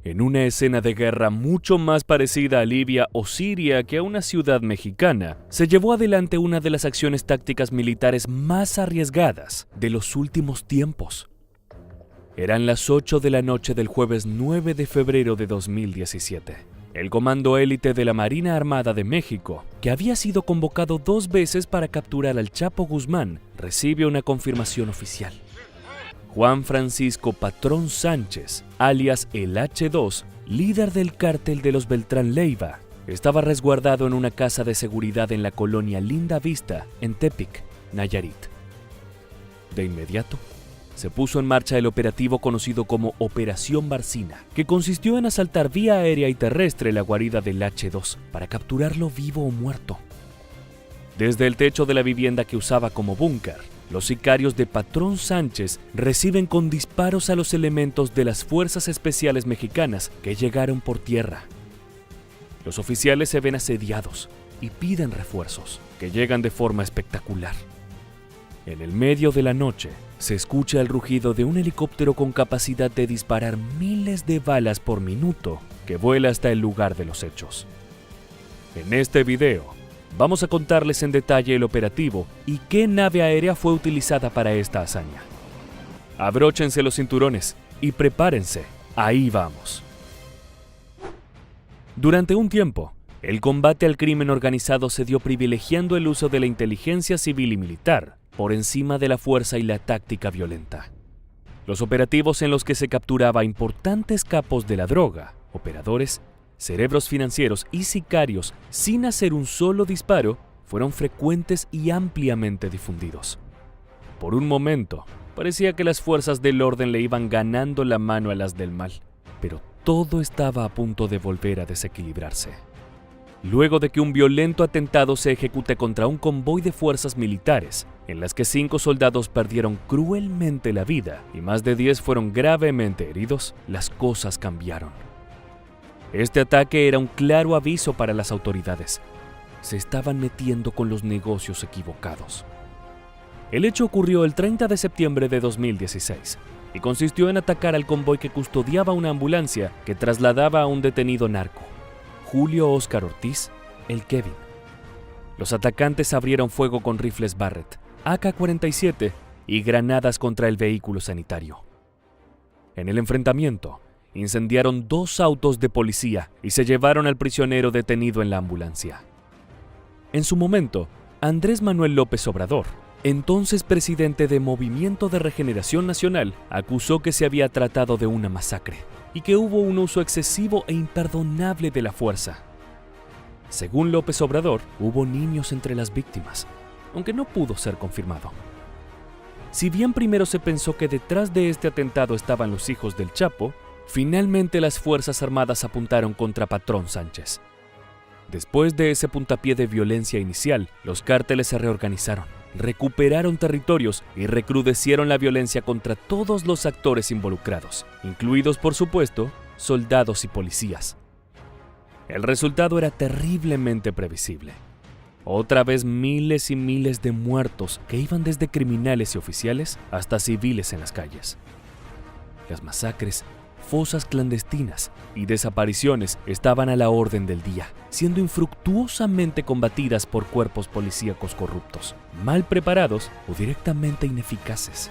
En una escena de guerra mucho más parecida a Libia o Siria que a una ciudad mexicana, se llevó adelante una de las acciones tácticas militares más arriesgadas de los últimos tiempos. Eran las 8 de la noche del jueves 9 de febrero de 2017. El Comando Élite de la Marina Armada de México, que había sido convocado 2 veces para capturar al Chapo Guzmán, recibe una confirmación oficial. Juan Francisco Patrón Sánchez, alias el H2, líder del cártel de los Beltrán Leiva, estaba resguardado en una casa de seguridad en la colonia Linda Vista, en Tepic, Nayarit. De inmediato, se puso en marcha el operativo conocido como Operación Barcina, que consistió en asaltar vía aérea y terrestre la guarida del H2 para capturarlo vivo o muerto. Desde el techo de la vivienda que usaba como búnker, los sicarios de Patrón Sánchez reciben con disparos a los elementos de las Fuerzas Especiales Mexicanas que llegaron por tierra. Los oficiales se ven asediados y piden refuerzos, que llegan de forma espectacular. En el medio de la noche, se escucha el rugido de un helicóptero con capacidad de disparar miles de balas por minuto que vuela hasta el lugar de los hechos. En este video, vamos a contarles en detalle el operativo y qué nave aérea fue utilizada para esta hazaña. Abróchense los cinturones y prepárense, ahí vamos. Durante un tiempo, el combate al crimen organizado se dio privilegiando el uso de la inteligencia civil y militar por encima de la fuerza y la táctica violenta. Los operativos en los que se capturaba importantes capos de la droga, operadores, cerebros financieros y sicarios sin hacer un solo disparo fueron frecuentes y ampliamente difundidos. Por un momento, parecía que las fuerzas del orden le iban ganando la mano a las del mal, pero todo estaba a punto de volver a desequilibrarse. Luego de que un violento atentado se ejecute contra un convoy de fuerzas militares, en las que 5 soldados perdieron cruelmente la vida y más de 10 fueron gravemente heridos, las cosas cambiaron. Este ataque era un claro aviso para las autoridades. Se estaban metiendo con los negocios equivocados. El hecho ocurrió el 30 de septiembre de 2016 y consistió en atacar al convoy que custodiaba una ambulancia que trasladaba a un detenido narco, Julio Óscar Ortiz, el Kevin. Los atacantes abrieron fuego con rifles Barrett, AK-47 y granadas contra el vehículo sanitario. En el enfrentamiento, incendiaron 2 autos de policía y se llevaron al prisionero detenido en la ambulancia. En su momento, Andrés Manuel López Obrador, entonces presidente de Movimiento de Regeneración Nacional, acusó que se había tratado de una masacre y que hubo un uso excesivo e imperdonable de la fuerza. Según López Obrador, hubo niños entre las víctimas, aunque no pudo ser confirmado. Si bien primero se pensó que detrás de este atentado estaban los hijos del Chapo, finalmente las Fuerzas Armadas apuntaron contra Patrón Sánchez. Después de ese puntapié de violencia inicial, los cárteles se reorganizaron, recuperaron territorios y recrudecieron la violencia contra todos los actores involucrados, incluidos, por supuesto, soldados y policías. El resultado era terriblemente previsible. Otra vez miles y miles de muertos que iban desde criminales y oficiales hasta civiles en las calles. Las masacres, fosas clandestinas y desapariciones estaban a la orden del día, siendo infructuosamente combatidas por cuerpos policíacos corruptos, mal preparados o directamente ineficaces.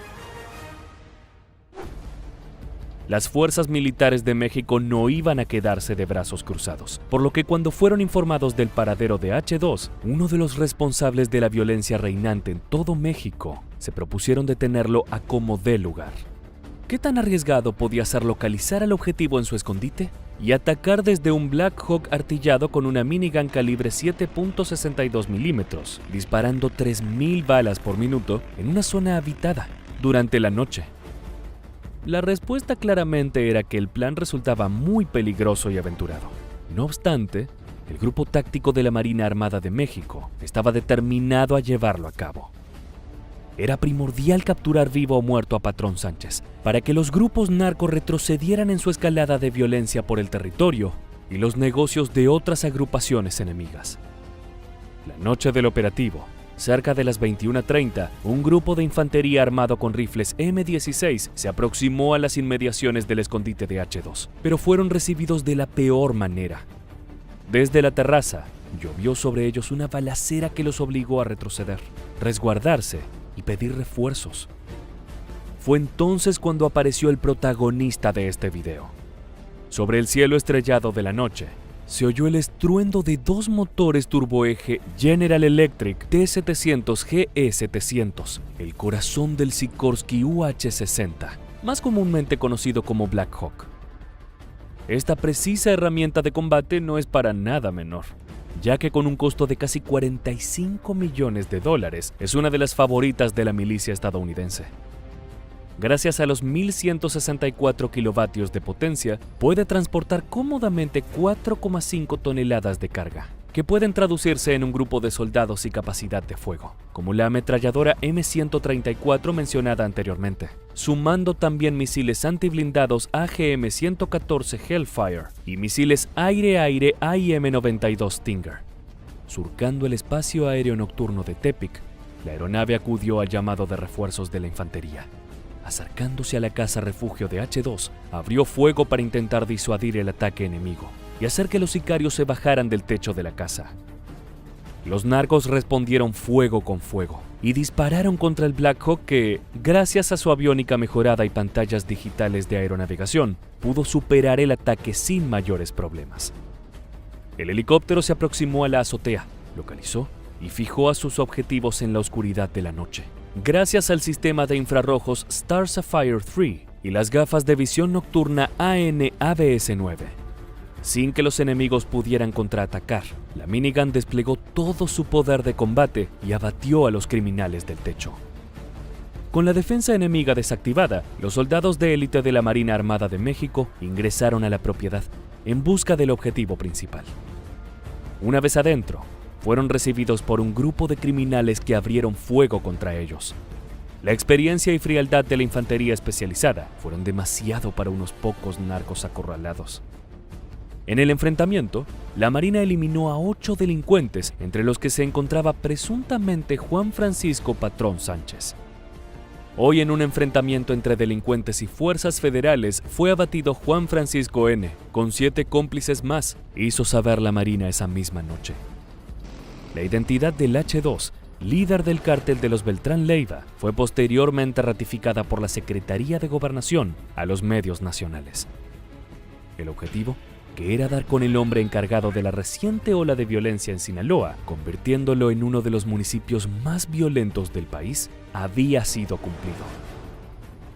Las fuerzas militares de México no iban a quedarse de brazos cruzados, por lo que cuando fueron informados del paradero de H2, uno de los responsables de la violencia reinante en todo México, se propusieron detenerlo a como dé lugar. ¿Qué tan arriesgado podía ser localizar al objetivo en su escondite y atacar desde un Black Hawk artillado con una minigun calibre 7.62 milímetros, disparando 3.000 balas por minuto en una zona habitada durante la noche? La respuesta claramente era que el plan resultaba muy peligroso y aventurado. No obstante, el Grupo Táctico de la Marina Armada de México estaba determinado a llevarlo a cabo. Era primordial capturar vivo o muerto a Patrón Sánchez para que los grupos narcos retrocedieran en su escalada de violencia por el territorio y los negocios de otras agrupaciones enemigas. La noche del operativo, Cerca de las 21:30, un grupo de infantería armado con rifles M16 se aproximó a las inmediaciones del escondite de H2, pero fueron recibidos de la peor manera. Desde la terraza, llovió sobre ellos una balacera que los obligó a retroceder, resguardarse y pedir refuerzos. Fue entonces cuando apareció el protagonista de este video. Sobre el cielo estrellado de la noche, se oyó el estruendo de dos motores turboeje General Electric T700 GE700, el corazón del Sikorsky UH-60, más comúnmente conocido como Black Hawk. Esta precisa herramienta de combate no es para nada menor, ya que con un costo de casi $45 millones, es una de las favoritas de la milicia estadounidense. Gracias a los 1.164 kilovatios de potencia, puede transportar cómodamente 4,5 toneladas de carga, que pueden traducirse en un grupo de soldados y capacidad de fuego, como la ametralladora M134 mencionada anteriormente, sumando también misiles antiblindados AGM-114 Hellfire y misiles aire-aire AIM-92 Stinger. Surcando el espacio aéreo nocturno de Tepic, la aeronave acudió al llamado de refuerzos de la infantería. Acercándose a la casa refugio de H2, abrió fuego para intentar disuadir el ataque enemigo y hacer que los sicarios se bajaran del techo de la casa. Los narcos respondieron fuego con fuego y dispararon contra el Black Hawk que, gracias a su aviónica mejorada y pantallas digitales de aeronavegación, pudo superar el ataque sin mayores problemas. El helicóptero se aproximó a la azotea, localizó y fijó a sus objetivos en la oscuridad de la noche. Gracias al sistema de infrarrojos Star Sapphire 3 y las gafas de visión nocturna AN/ABS-9. Sin que los enemigos pudieran contraatacar, la minigun desplegó todo su poder de combate y abatió a los criminales del techo. Con la defensa enemiga desactivada, los soldados de élite de la Marina Armada de México ingresaron a la propiedad en busca del objetivo principal. Una vez adentro, fueron recibidos por un grupo de criminales que abrieron fuego contra ellos. La experiencia y frialdad de la infantería especializada fueron demasiado para unos pocos narcos acorralados. En el enfrentamiento, la Marina eliminó a 8 delincuentes, entre los que se encontraba presuntamente Juan Francisco Patrón Sánchez. Hoy, en un enfrentamiento entre delincuentes y fuerzas federales, fue abatido Juan Francisco N., con 7 cómplices más, hizo saber la Marina esa misma noche. La identidad del H2, líder del cártel de los Beltrán Leiva, fue posteriormente ratificada por la Secretaría de Gobernación a los medios nacionales. El objetivo, que era dar con el hombre encargado de la reciente ola de violencia en Sinaloa, convirtiéndolo en uno de los municipios más violentos del país, había sido cumplido.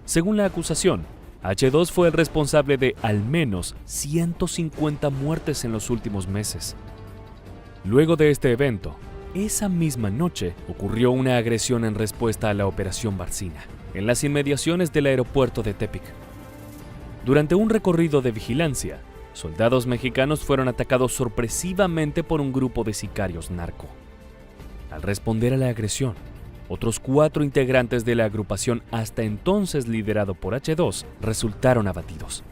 Según la acusación, H2 fue el responsable de al menos 150 muertes en los últimos meses. Luego de este evento, esa misma noche ocurrió una agresión en respuesta a la Operación Barcina, en las inmediaciones del aeropuerto de Tepic. Durante un recorrido de vigilancia, soldados mexicanos fueron atacados sorpresivamente por un grupo de sicarios narco. Al responder a la agresión, otros 4 integrantes de la agrupación hasta entonces liderado por H2 resultaron abatidos.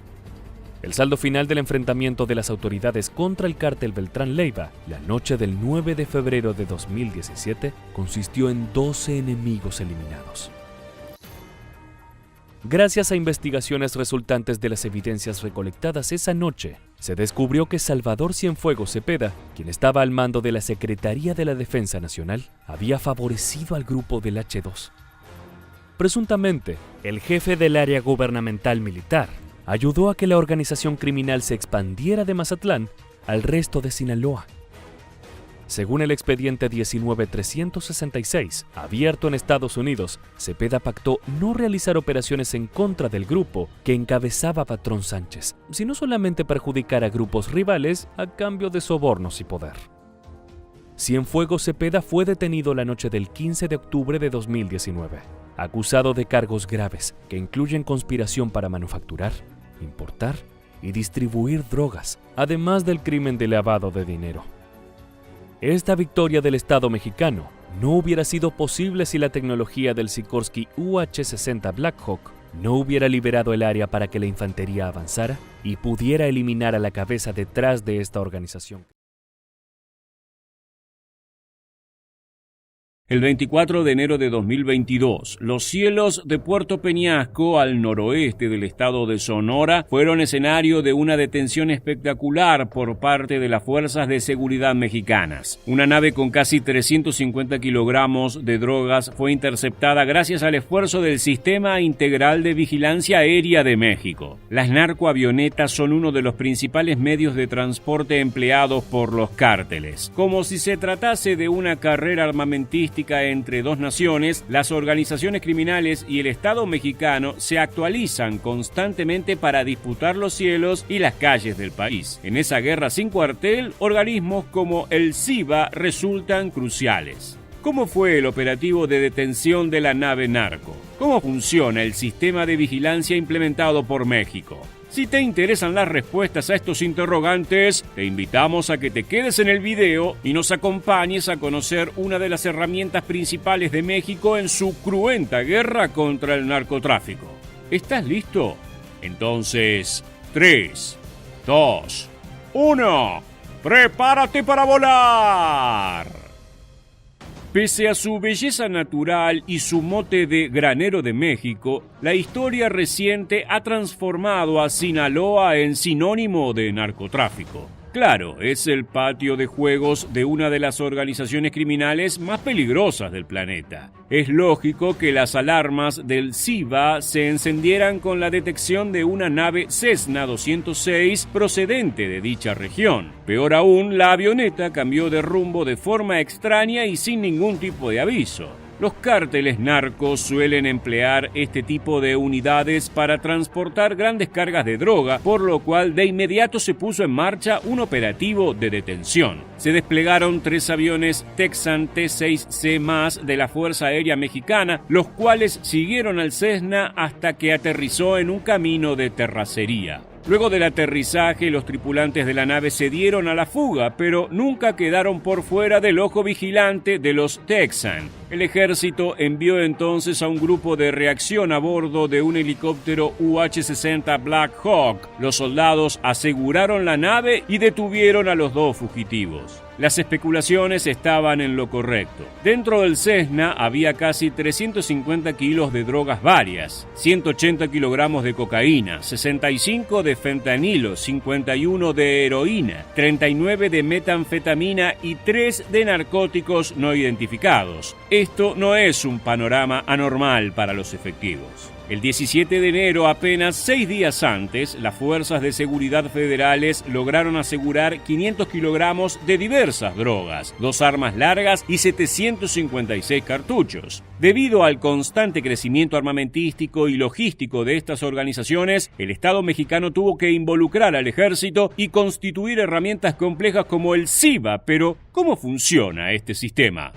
El saldo final del enfrentamiento de las autoridades contra el cártel Beltrán Leiva, la noche del 9 de febrero de 2017, consistió en 12 enemigos eliminados. Gracias a investigaciones resultantes de las evidencias recolectadas esa noche, se descubrió que Salvador Cienfuegos Cepeda, quien estaba al mando de la Secretaría de la Defensa Nacional, había favorecido al grupo del H2. Presuntamente, el jefe del área gubernamental militar ayudó a que la organización criminal se expandiera de Mazatlán al resto de Sinaloa. Según el expediente 19366, abierto en Estados Unidos, Cepeda pactó no realizar operaciones en contra del grupo que encabezaba Patrón Sánchez, sino solamente perjudicar a grupos rivales a cambio de sobornos y poder. Cienfuegos Cepeda fue detenido la noche del 15 de octubre de 2019, acusado de cargos graves que incluyen conspiración para manufacturar, importar y distribuir drogas, además del crimen de lavado de dinero. Esta victoria del Estado mexicano no hubiera sido posible si la tecnología del Sikorsky UH-60 Black Hawk no hubiera liberado el área para que la infantería avanzara y pudiera eliminar a la cabeza detrás de esta organización. El 24 de enero de 2022, los cielos de Puerto Peñasco, al noroeste del estado de Sonora, fueron escenario de una detención espectacular por parte de las fuerzas de seguridad mexicanas. Una nave con casi 350 kilogramos de drogas fue interceptada gracias al esfuerzo del Sistema Integral de Vigilancia Aérea de México. Las narcoavionetas son uno de los principales medios de transporte empleados por los cárteles. Como si se tratase de una carrera armamentística entre dos naciones, las organizaciones criminales y el Estado mexicano se actualizan constantemente para disputar los cielos y las calles del país. En esa guerra sin cuartel, organismos como el CIVA resultan cruciales. ¿Cómo fue el operativo de detención de la nave narco? ¿Cómo funciona el sistema de vigilancia implementado por México? Si te interesan las respuestas a estos interrogantes, te invitamos a que te quedes en el video y nos acompañes a conocer una de las herramientas principales de México en su cruenta guerra contra el narcotráfico. ¿Estás listo? Entonces, 3, 2, 1, ¡prepárate para volar! Pese a su belleza natural y su mote de granero de México, la historia reciente ha transformado a Sinaloa en sinónimo de narcotráfico. Claro, es el patio de juegos de una de las organizaciones criminales más peligrosas del planeta. Es lógico que las alarmas del CIVA se encendieran con la detección de una nave Cessna 206 procedente de dicha región. Peor aún, la avioneta cambió de rumbo de forma extraña y sin ningún tipo de aviso. Los cárteles narcos suelen emplear este tipo de unidades para transportar grandes cargas de droga, por lo cual de inmediato se puso en marcha un operativo de detención. Se desplegaron 3 aviones Texan T-6C+ de la Fuerza Aérea Mexicana, los cuales siguieron al Cessna hasta que aterrizó en un camino de terracería. Luego del aterrizaje, los tripulantes de la nave se dieron a la fuga, pero nunca quedaron por fuera del ojo vigilante de los Texan. El ejército envió entonces a un grupo de reacción a bordo de un helicóptero UH-60 Black Hawk. Los soldados aseguraron la nave y detuvieron a los 2 fugitivos. Las especulaciones estaban en lo correcto. Dentro del Cessna había casi 350 kilos de drogas varias, 180 kilogramos de cocaína, 65 de fentanilo, 51 de heroína, 39 de metanfetamina y 3 de narcóticos no identificados. Esto no es un panorama anormal para los efectivos. El 17 de enero, apenas 6 días antes, las fuerzas de seguridad federales lograron asegurar 500 kilogramos de diversas drogas, 2 armas largas y 756 cartuchos. Debido al constante crecimiento armamentístico y logístico de estas organizaciones, el Estado mexicano tuvo que involucrar al ejército y constituir herramientas complejas como el CIVA. Pero, ¿cómo funciona este sistema?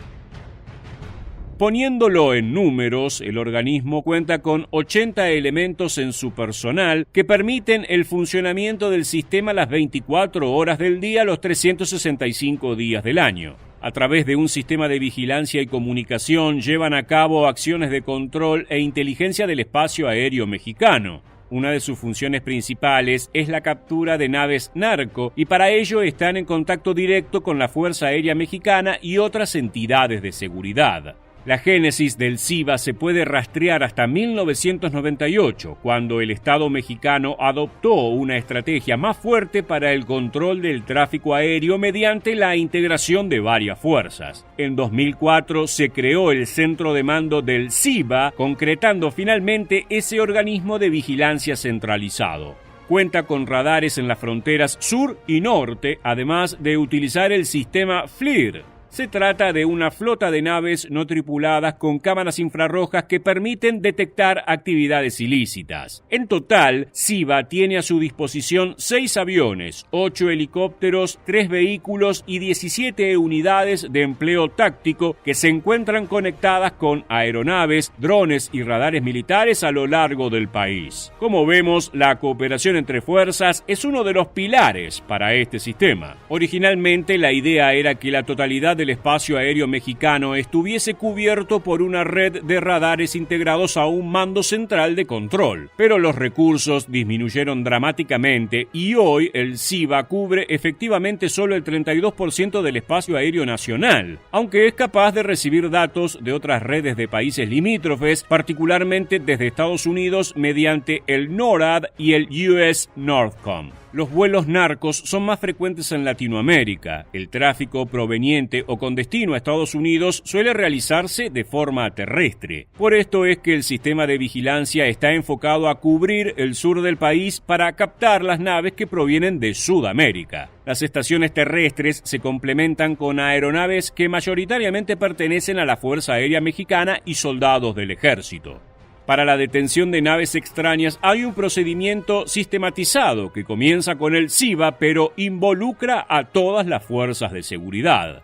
Poniéndolo en números, el organismo cuenta con 80 elementos en su personal que permiten el funcionamiento del sistema las 24 horas del día, los 365 días del año. A través de un sistema de vigilancia y comunicación llevan a cabo acciones de control e inteligencia del espacio aéreo mexicano. Una de sus funciones principales es la captura de naves narco y para ello están en contacto directo con la Fuerza Aérea Mexicana y otras entidades de seguridad. La génesis del CIVA se puede rastrear hasta 1998, cuando el Estado mexicano adoptó una estrategia más fuerte para el control del tráfico aéreo mediante la integración de varias fuerzas. En 2004 se creó el centro de mando del CIVA, concretando finalmente ese organismo de vigilancia centralizado. Cuenta con radares en las fronteras sur y norte, además de utilizar el sistema FLIR. Se trata de una flota de naves no tripuladas con cámaras infrarrojas que permiten detectar actividades ilícitas. En total, CIVA tiene a su disposición 6 aviones, 8 helicópteros, 3 vehículos y 17 unidades de empleo táctico que se encuentran conectadas con aeronaves, drones y radares militares a lo largo del país. Como vemos, la cooperación entre fuerzas es uno de los pilares para este sistema. Originalmente, la idea era que la totalidad del espacio aéreo mexicano estuviese cubierto por una red de radares integrados a un mando central de control, pero los recursos disminuyeron dramáticamente y hoy el CIBA cubre efectivamente solo el 32% del espacio aéreo nacional, aunque es capaz de recibir datos de otras redes de países limítrofes, particularmente desde Estados Unidos mediante el NORAD y el US Northcom. Los vuelos narcos son más frecuentes en Latinoamérica. El tráfico proveniente o con destino a Estados Unidos suele realizarse de forma terrestre. Por esto es que el sistema de vigilancia está enfocado a cubrir el sur del país para captar las naves que provienen de Sudamérica. Las estaciones terrestres se complementan con aeronaves que mayoritariamente pertenecen a la Fuerza Aérea Mexicana y soldados del ejército. Para la detención de naves extrañas hay un procedimiento sistematizado que comienza con el CIBA, pero involucra a todas las fuerzas de seguridad.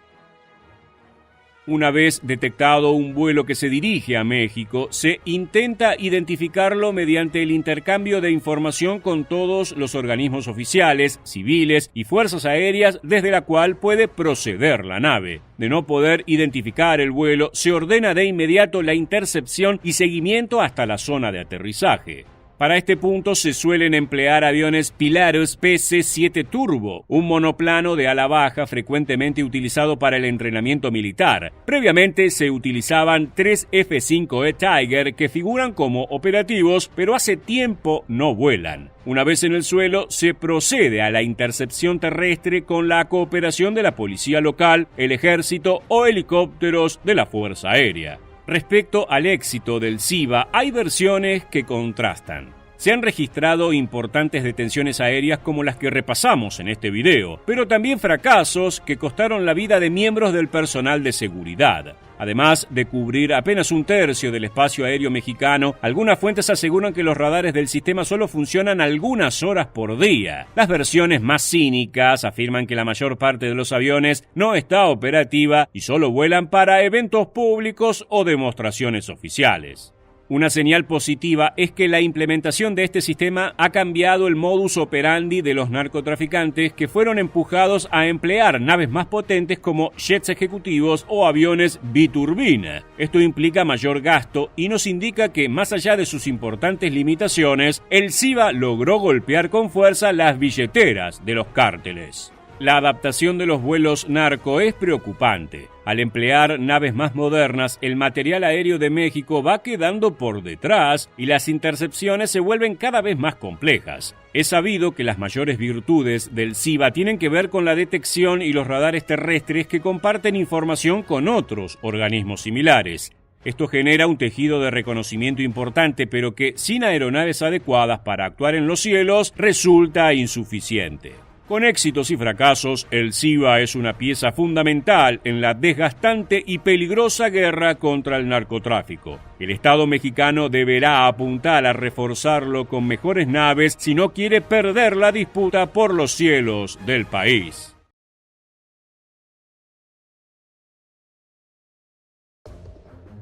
Una vez detectado un vuelo que se dirige a México, se intenta identificarlo mediante el intercambio de información con todos los organismos oficiales, civiles y fuerzas aéreas desde la cual puede proceder la nave. De no poder identificar el vuelo, se ordena de inmediato la intercepción y seguimiento hasta la zona de aterrizaje. Para este punto se suelen emplear aviones Pilatus PC-7 Turbo, un monoplano de ala baja frecuentemente utilizado para el entrenamiento militar. Previamente se utilizaban 3 F-5E Tiger que figuran como operativos, pero hace tiempo no vuelan. Una vez en el suelo, se procede a la intercepción terrestre con la cooperación de la policía local, el ejército o helicópteros de la Fuerza Aérea. Respecto al éxito del CIBA, hay versiones que contrastan. Se han registrado importantes detenciones aéreas como las que repasamos en este video, pero también fracasos que costaron la vida de miembros del personal de seguridad. Además de cubrir apenas un tercio del espacio aéreo mexicano, algunas fuentes aseguran que los radares del sistema solo funcionan algunas horas por día. Las versiones más cínicas afirman que la mayor parte de los aviones no está operativa y solo vuelan para eventos públicos o demostraciones oficiales. Una señal positiva es que la implementación de este sistema ha cambiado el modus operandi de los narcotraficantes, que fueron empujados a emplear naves más potentes como jets ejecutivos o aviones biturbina. Esto implica mayor gasto y nos indica que, más allá de sus importantes limitaciones, el CIBA logró golpear con fuerza las billeteras de los cárteles. La adaptación de los vuelos narco es preocupante. Al emplear naves más modernas, el material aéreo de México va quedando por detrás y las intercepciones se vuelven cada vez más complejas. Es sabido que las mayores virtudes del CIBA tienen que ver con la detección y los radares terrestres que comparten información con otros organismos similares. Esto genera un tejido de reconocimiento importante, pero que, sin aeronaves adecuadas para actuar en los cielos, resulta insuficiente. Con éxitos y fracasos, el CIBA es una pieza fundamental en la desgastante y peligrosa guerra contra el narcotráfico. El Estado mexicano deberá apuntar a reforzarlo con mejores naves si no quiere perder la disputa por los cielos del país.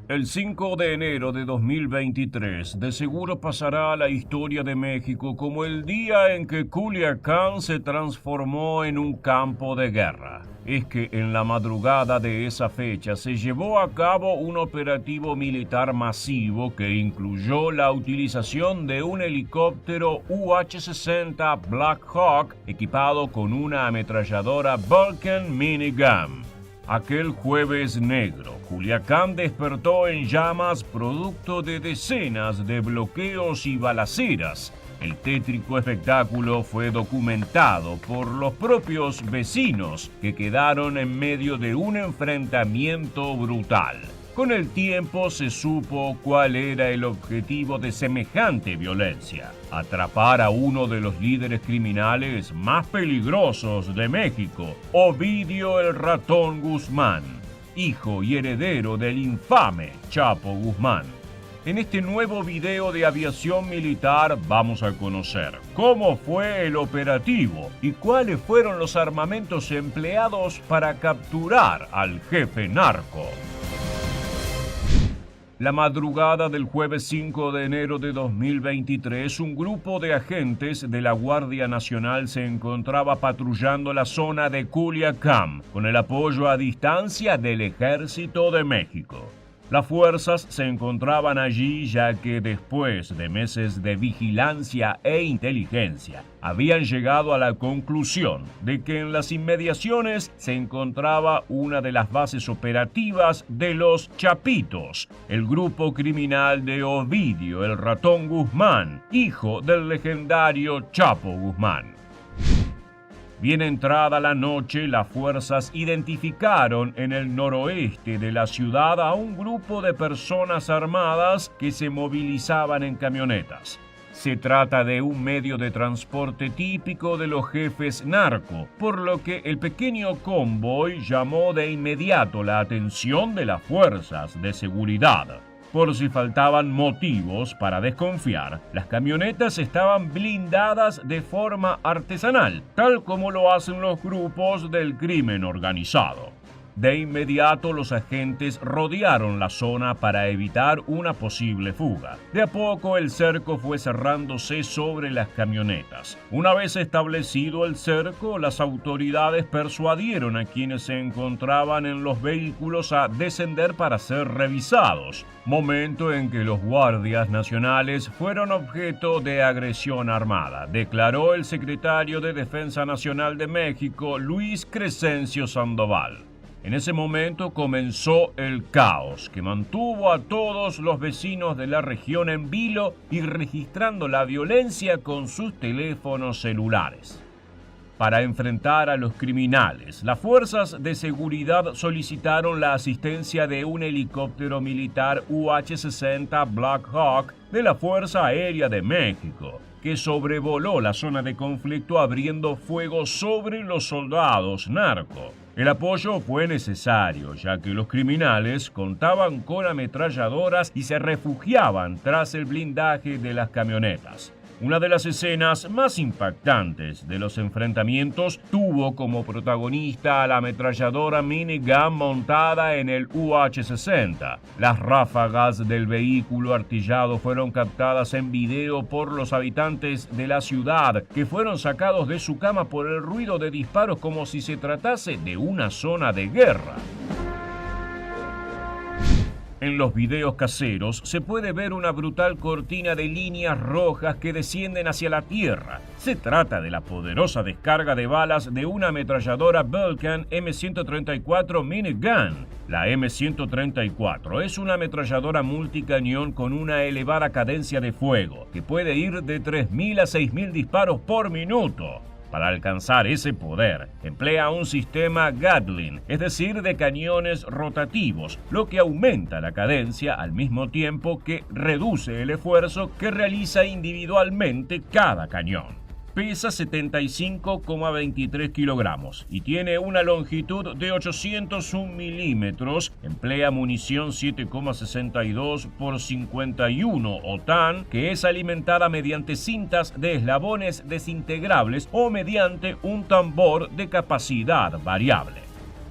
El 5 de enero de 2023 de seguro pasará a la historia de México como el día en que Culiacán se transformó en un campo de guerra. Es que en la madrugada de esa fecha se llevó a cabo un operativo militar masivo que incluyó la utilización de un helicóptero UH-60 Black Hawk equipado con una ametralladora Vulcan Minigun. Aquel jueves negro, Culiacán despertó en llamas producto de decenas de bloqueos y balaceras. El tétrico espectáculo fue documentado por los propios vecinos que quedaron en medio de un enfrentamiento brutal. Con el tiempo se supo cuál era el objetivo de semejante violencia: atrapar a uno de los líderes criminales más peligrosos de México, Ovidio el Ratón Guzmán, hijo y heredero del infame Chapo Guzmán. En este nuevo video de aviación militar vamos a conocer cómo fue el operativo y cuáles fueron los armamentos empleados para capturar al jefe narco. La madrugada del jueves 5 de enero de 2023, un grupo de agentes de la Guardia Nacional se encontraba patrullando la zona de Culiacán con el apoyo a distancia del Ejército de México. Las fuerzas se encontraban allí ya que después de meses de vigilancia e inteligencia, habían llegado a la conclusión de que en las inmediaciones se encontraba una de las bases operativas de los Chapitos, el grupo criminal de Ovidio el Ratón Guzmán, hijo del legendario Chapo Guzmán. Bien entrada la noche, las fuerzas identificaron en el noroeste de la ciudad a un grupo de personas armadas que se movilizaban en camionetas. Se trata de un medio de transporte típico de los jefes narco, por lo que el pequeño convoy llamó de inmediato la atención de las fuerzas de seguridad. Por si faltaban motivos para desconfiar, las camionetas estaban blindadas de forma artesanal, tal como lo hacen los grupos del crimen organizado. De inmediato los agentes rodearon la zona para evitar una posible fuga. De a poco el cerco fue cerrándose sobre las camionetas. Una vez establecido el cerco, las autoridades persuadieron a quienes se encontraban en los vehículos a descender para ser revisados, momento en que los guardias nacionales fueron objeto de agresión armada, declaró el secretario de Defensa Nacional de México, Luis Crescencio Sandoval. En ese momento comenzó el caos que mantuvo a todos los vecinos de la región en vilo y registrando la violencia con sus teléfonos celulares. Para enfrentar a los criminales, las fuerzas de seguridad solicitaron la asistencia de un helicóptero militar UH-60 Black Hawk de la Fuerza Aérea de México, que sobrevoló la zona de conflicto abriendo fuego sobre los soldados narco. El apoyo fue necesario, ya que los criminales contaban con ametralladoras y se refugiaban tras el blindaje de las camionetas. Una de las escenas más impactantes de los enfrentamientos tuvo como protagonista a la ametralladora minigun montada en el UH-60. Las ráfagas del vehículo artillado fueron captadas en video por los habitantes de la ciudad, que fueron sacados de su cama por el ruido de disparos como si se tratase de una zona de guerra. En los videos caseros se puede ver una brutal cortina de líneas rojas que descienden hacia la tierra. Se trata de la poderosa descarga de balas de una ametralladora Vulcan M134 Minigun. La M134 es una ametralladora multicañón con una elevada cadencia de fuego, que puede ir de 3.000 a 6.000 disparos por minuto. Para alcanzar ese poder, emplea un sistema Gatling, es decir, de cañones rotativos, lo que aumenta la cadencia al mismo tiempo que reduce el esfuerzo que realiza individualmente cada cañón. Pesa 75,23 kilogramos y tiene una longitud de 801 milímetros. Emplea munición 7,62 por 51 OTAN, que es alimentada mediante cintas de eslabones desintegrables o mediante un tambor de capacidad variable.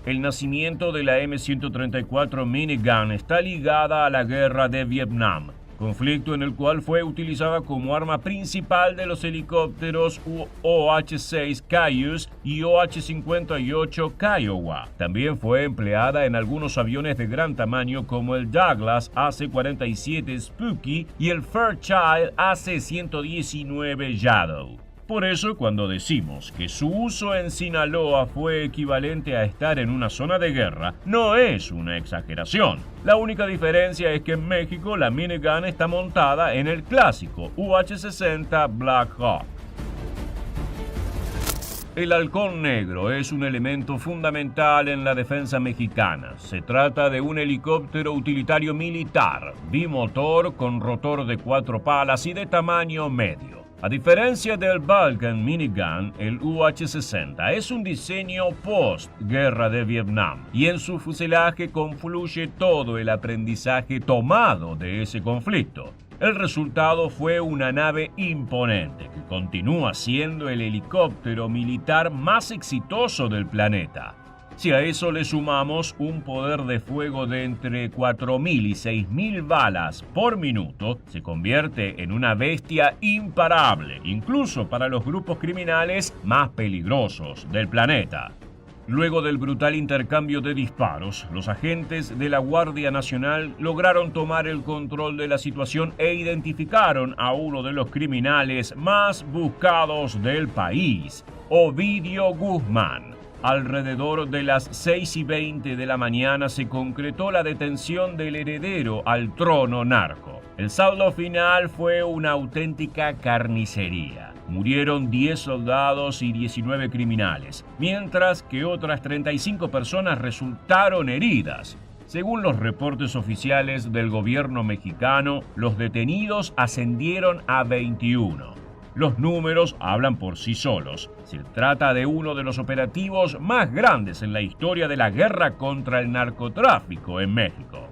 El nacimiento de la M134 Minigun está ligada a la guerra de Vietnam, conflicto en el cual fue utilizada como arma principal de los helicópteros OH-6 Cayuse y OH-58 Kiowa. También fue empleada en algunos aviones de gran tamaño como el Douglas AC-47 Spooky y el Fairchild AC-119 Shadow. Por eso, cuando decimos que su uso en Sinaloa fue equivalente a estar en una zona de guerra, no es una exageración. La única diferencia es que en México la minigun está montada en el clásico UH-60 Black Hawk. El halcón negro es un elemento fundamental en la defensa mexicana. Se trata de un helicóptero utilitario militar, bimotor con rotor de 4 palas y de tamaño medio. A diferencia del Vulcan Minigun, el UH-60 es un diseño post-guerra de Vietnam y en su fuselaje confluye todo el aprendizaje tomado de ese conflicto. El resultado fue una nave imponente que continúa siendo el helicóptero militar más exitoso del planeta. Si a eso le sumamos un poder de fuego de entre 4.000 y 6.000 balas por minuto, se convierte en una bestia imparable, incluso para los grupos criminales más peligrosos del planeta. Luego del brutal intercambio de disparos, los agentes de la Guardia Nacional lograron tomar el control de la situación e identificaron a uno de los criminales más buscados del país, Ovidio Guzmán. Alrededor de las 6:20 de la mañana se concretó la detención del heredero al trono narco. El saldo final fue una auténtica carnicería. Murieron 10 soldados y 19 criminales, mientras que otras 35 personas resultaron heridas. Según los reportes oficiales del gobierno mexicano, los detenidos ascendieron a 21. Los números hablan por sí solos. Se trata de uno de los operativos más grandes en la historia de la guerra contra el narcotráfico en México.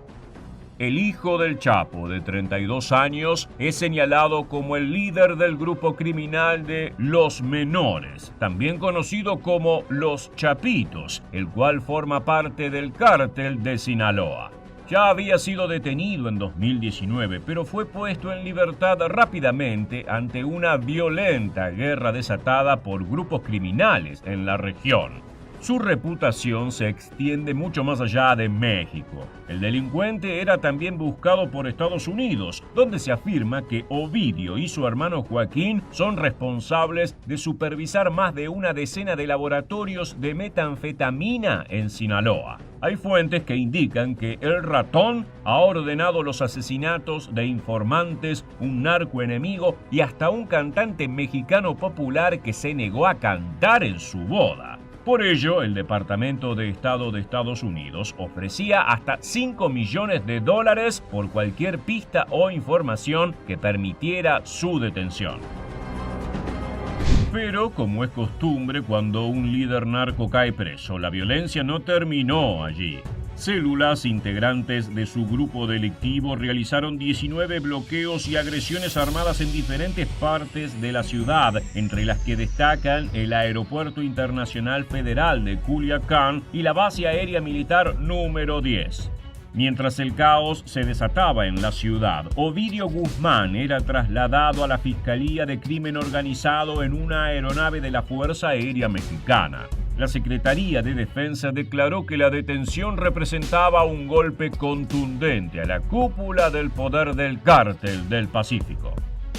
El hijo del Chapo, de 32 años, es señalado como el líder del grupo criminal de Los Menores, también conocido como Los Chapitos, el cual forma parte del cártel de Sinaloa. Ya había sido detenido en 2019, pero fue puesto en libertad rápidamente ante una violenta guerra desatada por grupos criminales en la región. Su reputación se extiende mucho más allá de México. El delincuente era también buscado por Estados Unidos, donde se afirma que Ovidio y su hermano Joaquín son responsables de supervisar más de una decena de laboratorios de metanfetamina en Sinaloa. Hay fuentes que indican que el ratón ha ordenado los asesinatos de informantes, un narcoenemigo y hasta un cantante mexicano popular que se negó a cantar en su boda. Por ello, el Departamento de Estado de Estados Unidos ofrecía hasta $5 millones por cualquier pista o información que permitiera su detención. Pero, como es costumbre cuando un líder narco cae preso, la violencia no terminó allí. Células integrantes de su grupo delictivo realizaron 19 bloqueos y agresiones armadas en diferentes partes de la ciudad, entre las que destacan el Aeropuerto Internacional Federal de Culiacán y la Base Aérea Militar número 10. Mientras el caos se desataba en la ciudad, Ovidio Guzmán era trasladado a la Fiscalía de Crimen Organizado en una aeronave de la Fuerza Aérea Mexicana. La Secretaría de Defensa declaró que la detención representaba un golpe contundente a la cúpula del poder del Cártel del Pacífico.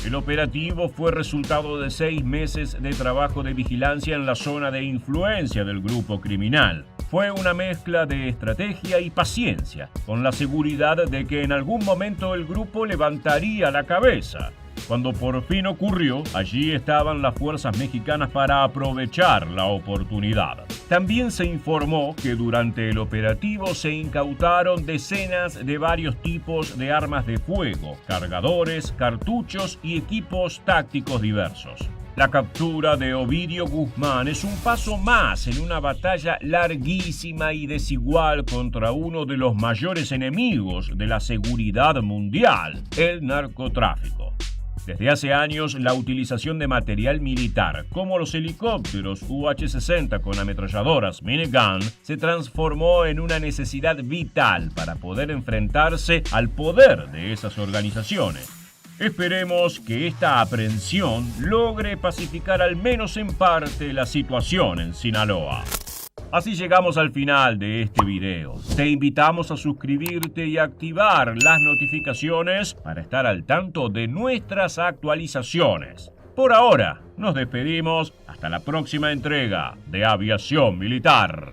El operativo fue resultado de 6 meses de trabajo de vigilancia en la zona de influencia del grupo criminal. Fue una mezcla de estrategia y paciencia, con la seguridad de que en algún momento el grupo levantaría la cabeza. Cuando por fin ocurrió, allí estaban las fuerzas mexicanas para aprovechar la oportunidad. También se informó que durante el operativo se incautaron decenas de varios tipos de armas de fuego, cargadores, cartuchos y equipos tácticos diversos. La captura de Ovidio Guzmán es un paso más en una batalla larguísima y desigual contra uno de los mayores enemigos de la seguridad mundial, el narcotráfico. Desde hace años, la utilización de material militar, como los helicópteros UH-60 con ametralladoras minigun, se transformó en una necesidad vital para poder enfrentarse al poder de esas organizaciones. Esperemos que esta aprehensión logre pacificar al menos en parte la situación en Sinaloa. Así llegamos al final de este video. Te invitamos a suscribirte y activar las notificaciones para estar al tanto de nuestras actualizaciones. Por ahora, nos despedimos hasta la próxima entrega de Aviación Militar.